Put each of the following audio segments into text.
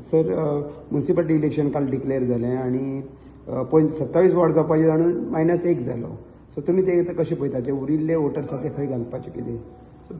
Sir, municipality election काल declare जालें आनी 27 वॉर्ड जावपाचे जाणून -1 जालो. सो तुमी ते कशें पळयता, ते उरिल्ले वोटर्स आसा ते खंय घालपाचे कितें?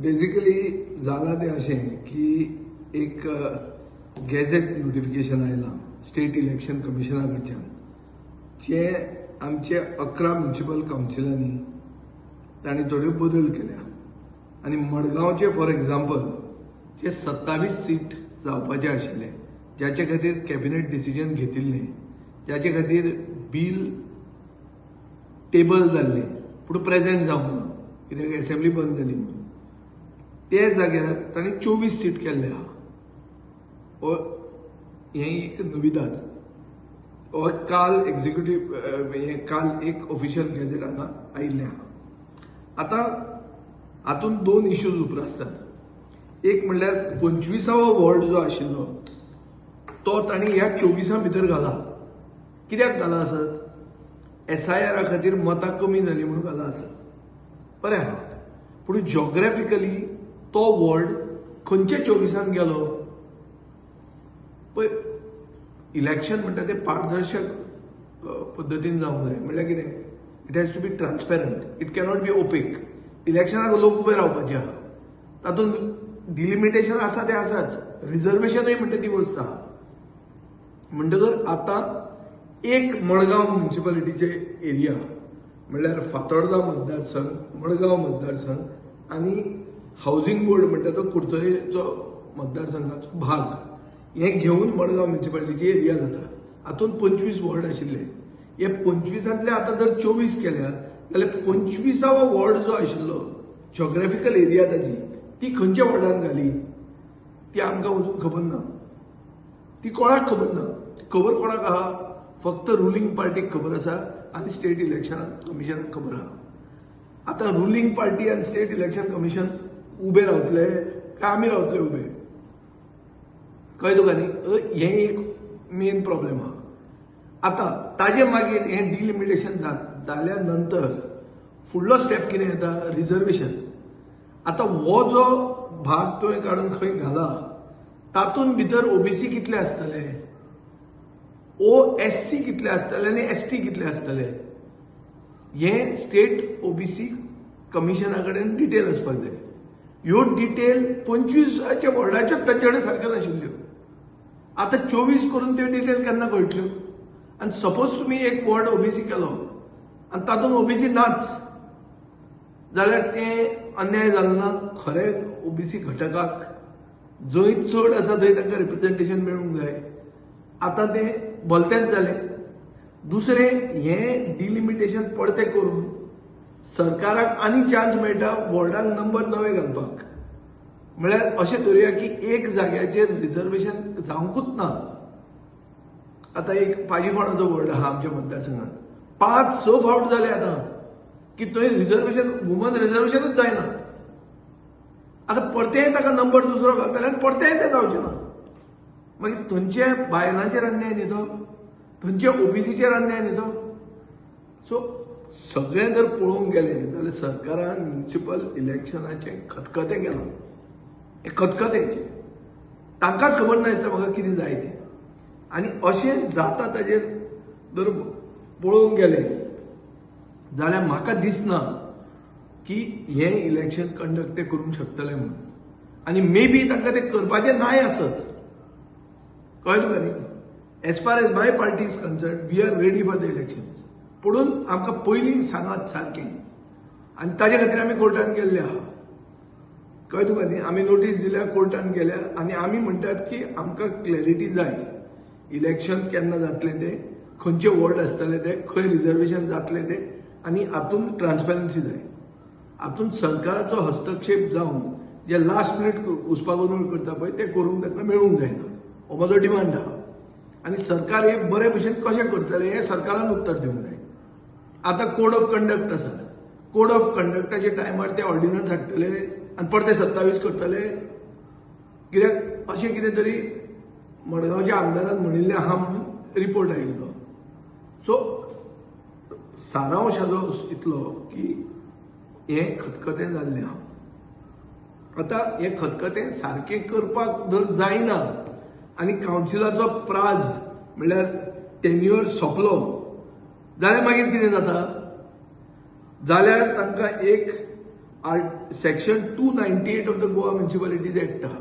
बेसिकली जाला ते अशें की एक गॅझेट नोटिफिकेशन आयलां स्टेट इलेक्शन कमिशना कडच्यान, जे आमचे 11 म्युन्सिपल कावन्सिलांनी तांणी थोड्यो बदल केल्या. आनी मडगांवचे फॉर एग्जाम्पल जे 27 सीट जावपाचे आशिल्ले, ज्याचे खातीर कॅबिनेट डिसिजन घेतिल्लें, ज्याचे खातीर बील टेबल जाल्लें पूण प्रेझेंट जावंक ना कित्याक असेंब्ली बंद जाली म्हणून, ते जाग्यार तांणी 24 सीट केल्ले आहा. हें एक नविदाद. हो काल काल एक ऑफिशियल गॅझेट हांगा आयिल्लें आहा. आतां हातूंत 2 इश्यूज उप्रासतात. एक म्हणल्यार 25वो वॉर्ड जो आशिल्लो तो तांणी ह्या 24 भितर घाला. कित्याक घाला आसत? SIR खातीर मतां कमी जाली म्हणून घाला आसत. बरें आहा. पूण जॉग्राफिकली तो वॉर्ड खंयच्या 24 गेलो? पळय, इलेक्शन म्हणटा तें पारदर्शक पद्दतीन जावंक जाय. म्हणल्यार कितें? It has to be transparent. It cannot be opaque. इलेक्शनाक लोक उबे रावपाचे आहा. तातूंत डिलिमिटेशन आसा ते आसाच. रिजर्वेशनूय म्हणटा ती वस्त आहा. म्हणटकर आतां एक मडगांव म्युन्सिपालिटीचे एरिया म्हणल्यार फातोर्डा मतदारसंघ, मडगांव मतदारसंघ आनी हावसिंग बोर्ड म्हणटा तो कुडचडेचो मतदारसंघाचो भाग, हे घेवन मडगांव म्युन्सिपालिटीची एरिया जाता. हातूंत 25 वॉर्ड आशिल्ले. हे 25तले आतां जर 24 केल्या जाल्यार 25वो वॉर्ड जो आशिल्लो, जॉग्राफिकल एरिया ताजी, ती खंयच्या वॉर्डान घाली ती आमकां अजून खबर ना. ती कोणाक खबर ना. खबर कोणाक आहा? फक्त रुलींग पार्टीक खबर आसा आनी स्टेट इलेक्शन कमिशनाक खबर आहा. आतां रुलींग पार्टी आनी स्टेट इलेक्शन कमिशन उबे रावतले काय आमी रावतले उबे? कळ्ळें तुका न्ही? हें एक मेन प्रॉब्लेम आहा. आतां ताजे मागीर हें डिलिमिटेशन जाल्या नंतर फुडलो स्टेप कितें येता? रिजर्वेशन. आतां हो जो भाग तुवें काडून खंय घाला, तातूंत भितर OBC कितले आसतले, OSC कितले आसतले आनी ST कितले आसतले, हें स्टेट OBC कमिशना कडेन डिटेल आसपाक जाय. ह्यो डिटेल 25च्या वॉर्डाच्यो तांचे कडेन सारक्यो नाशिल्ल्यो. आतां 24 करून त्यो डिटेल केन्ना कळटल्यो? आनी सपोज तुमी एक वॉर्ड OBC केलो आनी तातूंत OBC नाच जाल्यार तें अन्याय जालो ना? खरें OBC घटकाक जंय चड आसा थंय तांकां रिप्रेझेंटेशन मेळूंक जाय. आतां तें भलतेंच जालें. दुसरें, हें डिलिमिटेशन पडतें करून सरकाराक आनी चान्स मेळटा वॉर्डाक नंबर नवे घालपाक. म्हळ्यार अशें धरुया की एक जाग्याचेर रिजर्वेशन जावंकूच ना. आतां एक पाजीफोंडाचो वॉर्ड आहा आमच्या मतदारसंघात, 5-6 फावट जाले आतां की थंय रिजर्वेशन, वुमन रिजर्वेशनूच जायना. आतां परतेंय ताका नंबर दुसरो घालतले आनी परतेंय तें जावचें ना. मागीर थंयचे बायलांचेर अन्याय न्ही तो? थंयचे OBCचेर अन्याय न्ही तो? सो सगळें जर पळोवंक गेलें जाल्यार सरकारान म्युन्सिपल इलेक्शनाचें खतखतें केलां. हें खतखतें. तांकांच खबर नासता म्हाका कितें जाय तें. आनी अशें जाता ताजेर जर पळोवंक गेलें जाल्यार म्हाका दिसना की हें इलेक्शन कंडक्ट ते करूंक शकतले म्हणून. आनी मे बी तांकां तें करपाचें नाय आसत. कळ्ळें तुका न्ही? As far as my party is concerned, we are ready for the elections. पुणून आमकां पयलीं सांगात सारकें. आनी ताजे खातीर आमी कोर्टान गेल्ले आहा. कळ्ळें तुका न्ही? आमी नोटीस दिल्या, कोर्टान गेल्या आनी आमी म्हणटात की आमकां क्लॅरिटी जाय. इलेक्शन केन्ना जातलें तें, खंयचे वॉर्ड आसतले ते, खंय रिजर्वेशन जातलें तें, आनी हातूंत ट्रान्सपेरन्सी जाय. हातूंत सरकाराचो हस्तक्षेप जावन जे लास्ट मिनीट उसपागोंदळ करता पळय ते करूंक तांकां मेळूंक जायना. हो म्हजो डिमांड आहा. आनी सरकार हे बरे भशेन कशें करतले हें सरकारान उत्तर दिवंक जाय. आतां कोड ऑफ कंडक्ट आसा. कोड ऑफ कंडक्टाच्या टायमार ते ऑर्डिनन्स हाडटले आनी परते 27 करतले. कित्याक अशें कितें तरी मडगांवच्या आमदारान म्हणिल्लें आहा म्हणून रिपोर्ट आयिल्लो. सो सारांश हाजो इतलो की हें खतखतें जाल्लें आहा. आतां हें खतखतें सारकें करपाक जर जायना आनी कावन्सिलाचो प्राज म्हणल्यार टेन्युअर सोंपलो जाल्यार मागीर कितें जाता जाल्यार तांकां एक section 298 of the Goa municipalities act आहा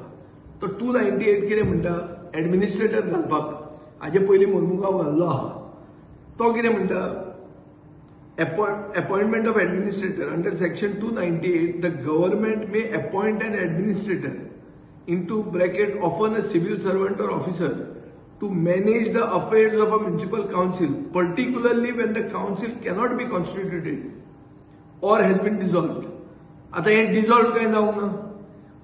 तो 298 कितें म्हणटा एडमिनिस्ट्रेटर घालपाक हाजे पयलीं मोर्मुगांव घाल्लो आहा तो कितें म्हणटा appointment of administrator under section 298 the government may appoint an administrator into bracket often a civil servant or officer to manage the affairs of a municipal council particularly when the council cannot be constituted or has been dissolved. आता हे dissolve काय जावंक ना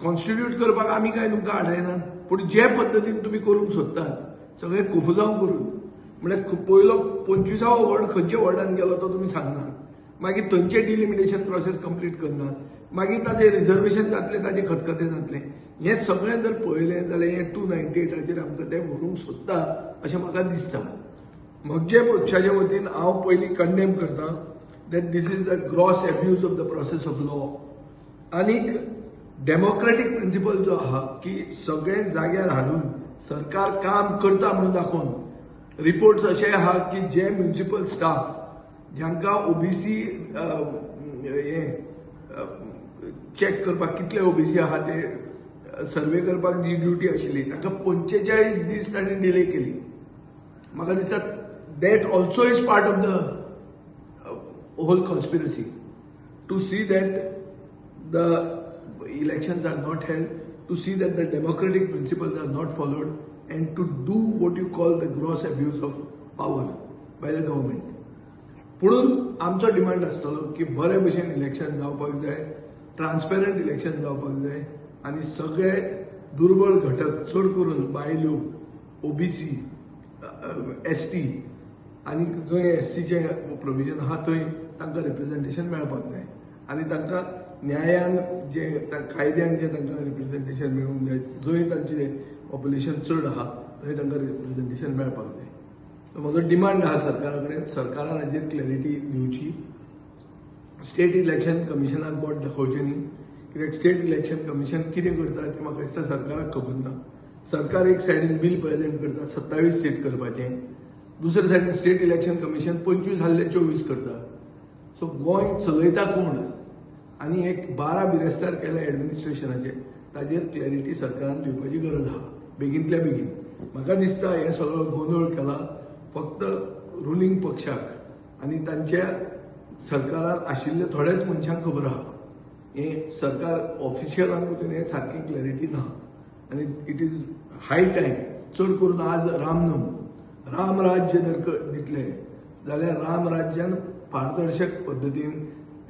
constitute करपाक आमी काय तुमकां आडायना पूण जे पद्दतीन तुमी करूंक सोदतात सगळें कुफुजांव करून म्हणजे पयलो 25वा वॉर्ड खंयच्या वॉर्डान गेलो तो तुमी सांगनात मागीर थंयचे डिलिमिटेशन प्रोसेस कंप्लीट करनात मागीर ताजें रिजर्वेशन जातलें ताजें खतखतें जातलें हें सगळें जर पळयलें जाल्यार हें 298 आमकां तें व्हरूंक सोदता अशें म्हाका दिसता म्हजे पक्षाचे वतीन हांव पयलीं कंडेम करतां that this is the gross abuse of the process of law आनीक डेमोक्रेटीक प्रिंसिपल जो आहा की सगळे जाग्यार हाडून सरकार काम करता म्हणून दाखोवन रिपोर्ट्स अशे आहा की जे म्युनिसिपल स्टाफ ज्यांकां ओबीसी हे चॅक करपाक कितले ओबीसी आहा ते सर्वे करपाक जी ड्युटी आशिल्ली तांकां 45 दीस तांणी डिले केली म्हाका दिसता that also is part of the whole conspiracy to see that the elections are not held, to see that the democratic principles are not followed, and to do what you call the gross abuse of power by the government. पुढून आमचो demand आसतलो की बरे भशेन election जावपाक जाय transparent election जावपाक जाय आनी सगळे दुर्बळ घटक चड करून बायल्यो ओबीसी एसटी आनी जंय एससीचे प्रोविजन आहा थंय तांकां रिप्रेझेंटेशन मेळपाक जाय आनी तांकां न्यायान जे कायद्यान जे तांकां रिप्रेझेंटेशन मेळूंक जाय जंय तांचें पॉप्युलेशन चड आहा थंय तांकां रिप्रेझेंटेशन मेळपाक जाय म्हजो डिमांड आहा सरकारा कडेन सरकारान हाजेर क्लॅरिटी दिवची स्टेट इलेक्शन कमिशनाक बोट दाखोवचें न्ही कित्याक स्टेट इलेक्शन कमिशन कितें करता तें म्हाका दिसता सरकाराक खबर ना सरकार एक सायडीन बील प्रेजेंट करता 27 सीट करपाचें दुसरे सायडीन स्टेट इलेक्शन कमिशन 25 हाडले 24 करता सो गोंय चलयता कोण आनी एक 12 बिरेस्तार केल्या एडमिनिस्ट्रेशनाचे ताजेर क्लॅरिटी सरकारान दिवपाची गरज आहा बेगींतल्या बेगीन म्हाका दिसता हे सगळो गोंधळ केला फक्त रुलींग पक्षाक आनी तांच्या सरकारान आशिल्ल्या थोड्याच मनशांक खबर आहा हे सरकार ऑफिशियलांक वचून हे सारकी क्लॅरिटी ना आनी इट इज हाय टायम चड करून आज रामनम राम राज्य जर दितले जाल्यार राम राज्यान पारदर्शक पद्दतीन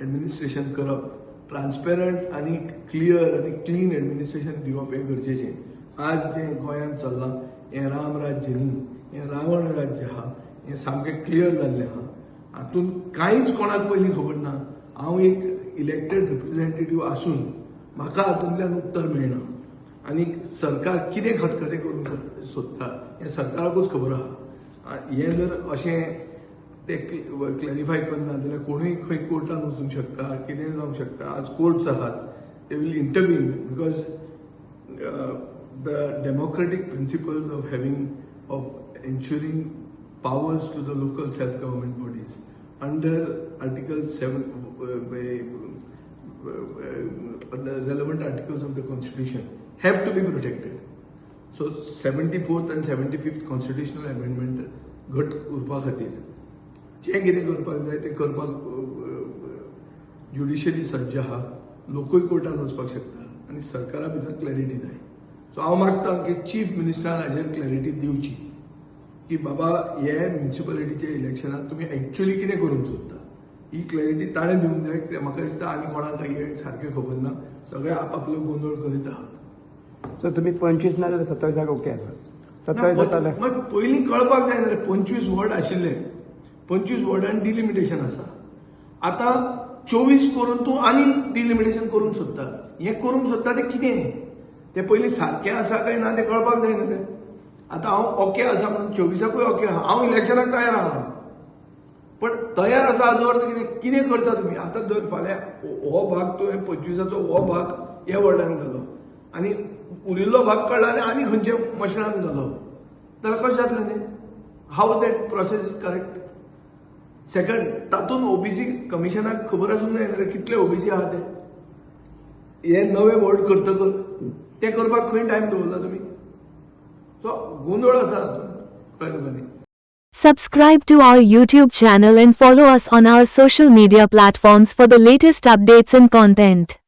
एडमिनिस्ट्रेशन करप ट्रान्सपेरंट आनी क्लियर आनी क्लीन एडमिनिस्ट्रेशन दिवप हें गरजेचें आज जें गोंयांत चल्लां हें राम राज्य न्ही हें रावण राज्य आहा हें सामकें क्लियर जाल्लें आहा हातूंत कांयच कोणाक पयलीं खबर ना हांव एक इलेक्टेड रिप्रेझेंटेटीव आसून म्हाका हातूंतल्यान उत्तर मेळना आनी सरकार कितें खतखतें करूंक सोदता हें सरकाराकूच खबर आहा हें जर अशें ते क्लॅरिफाय करना जाल्यार कोणूय खंय कोर्टान वचूंक शकता कितेंय जावंक शकता आज कोर्ट्स आहात they will intervene because the democratic principles of having of ensuring powers to the local self-government bodies under Article 7, the relevant articles of the Constitution have to be protected. So 74th and 75th constitutional amendment घट करपा खातीर जें कितें करपाक जाय तें करपाक judiciary सज्ज आहा लोकूय कोर्टान वचपाक शकता आनी सरकारा भितर क्लॅरिटी जाय सो हांव मागतां की चीफ मिनिस्टरान हाजेर क्लॅरिटी दिवची की बाबा हे म्युनिसिपालिटीच्या इलेक्शनात तुम्ही एक्च्युअली कितें करूंक सोदता ही क्लॅरिटी ताणें दिवंक जाय कित्याक म्हाका दिसता आनी कोणाक हे सारकें खबर ना सगळे आपापलो गोंधळ करीत आहात सो तुम्ही 25 ना जाल्यार 27 ओके आसा 27 जाताले मग पयलीं कळपाक जाय ना रे 25 वॉर्ड आशिल्ले 25 वॉर्डान डिलिमिटेशन आसा आतां 24 करून तूं आनी डिलिमिटेशन करूंक सोदता हें करूंक सोदता तें कितें तें पयलीं सारकें आसा काय ना तें कळपाक जाय ना रे आतां हांव ओके आसा म्हणून 24कूय ओके आहा हांव इलेक्शनाक तयार आहा पण तयार आसा हाजो अर्थ कितें करता तुमी आतां जर फाल्यां हो भाग तुवें 25चो हो भाग ह्या वॉर्डान घालो आनी उरिल्लो भाग कळला आनी आनी खंयच्या मशिनान घालो जाल्यार कशें जातलें न्ही how that process is correct second तातूंत ओबीसी कमिशनाक खबर आसूंक जाय रे कितले ओबीसी आहा ते हे नवे बोर्ड करतकर ते करपाक खंय टायम दवरला तुमी सो गोंधळ आसा हातूंत कळ्ळें तुका न्ही Subscribe to our YouTube channel and follow us on our social media platforms for the latest updates and content.